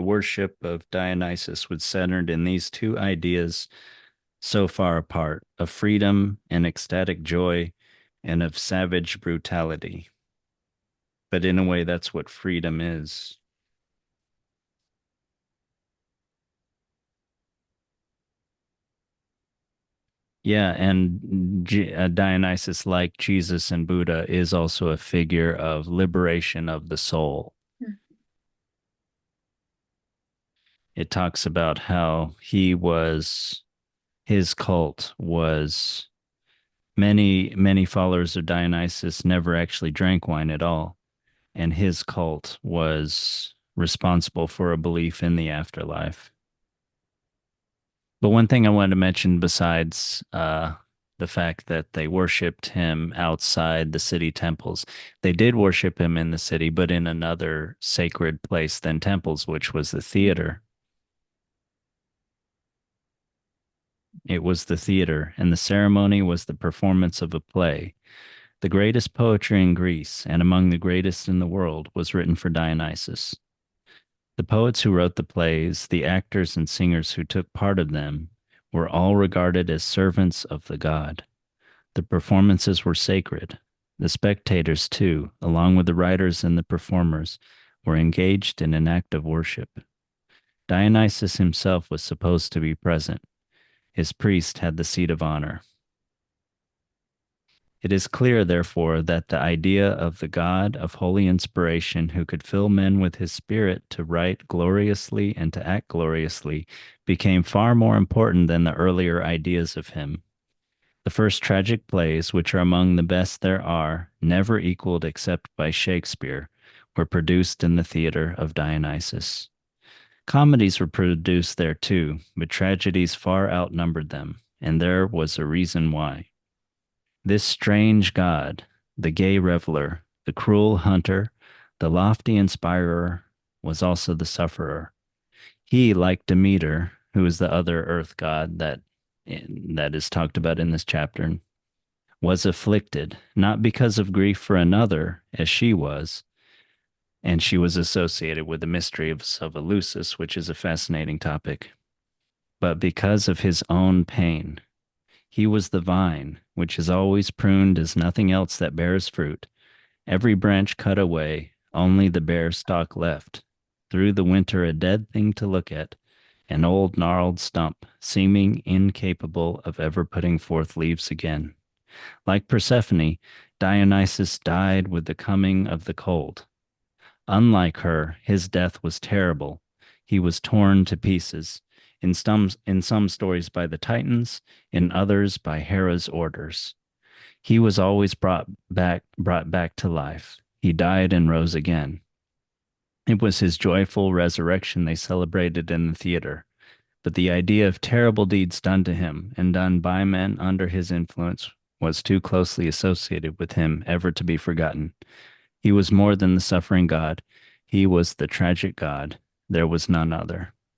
The worship of Dionysus was centered in these two ideas so far apart of freedom and ecstatic joy and of savage brutality. But in a way, that's what freedom is. Yeah, and Dionysus, like Jesus and Buddha, is also a figure of liberation of the soul. It talks about how his cult was many followers of Dionysus never actually drank wine at all, and his cult was responsible for a belief in the afterlife. But one thing I wanted to mention besides the fact that they worshipped him outside the city temples, they did worship him in the city, but in another sacred place than temples, which was the theater. It was the theater, and the ceremony was the performance of a play. The greatest poetry in Greece, and among the greatest in the world, was written for Dionysus. The poets who wrote the plays, the actors and singers who took part of them, were all regarded as servants of the god. The performances were sacred. The spectators, too, along with the writers and the performers, were engaged in an act of worship. Dionysus himself was supposed to be present. His priest had the seat of honor. It is clear, therefore, that the idea of the God of holy inspiration who could fill men with his spirit to write gloriously and to act gloriously became far more important than the earlier ideas of him. The first tragic plays, which are among the best there are, never equaled except by Shakespeare, were produced in the theater of Dionysus. Comedies were produced there too, but tragedies far outnumbered them, and there was a reason why. This strange god, the gay reveler, the cruel hunter, the lofty inspirer, was also the sufferer. He, like Demeter, who is the other earth god that is talked about in this chapter, was afflicted, not because of grief for another, as she was, and she was associated with the mystery of Eleusis, which is a fascinating topic, but because of his own pain. He was the vine, which is always pruned as nothing else that bears fruit. Every branch cut away, only the bare stalk left. Through the winter, a dead thing to look at, an old gnarled stump, seeming incapable of ever putting forth leaves again. Like Persephone, Dionysus died with the coming of the cold. Unlike her, his death was terrible. He was torn to pieces, in some stories by the Titans, in others by Hera's orders. He was always brought back to life. He died and rose again. It was his joyful resurrection they celebrated in the theater. But the idea of terrible deeds done to him and done by men under his influence was too closely associated with him ever to be forgotten. He was more than the suffering God. He was the tragic God. There was none other.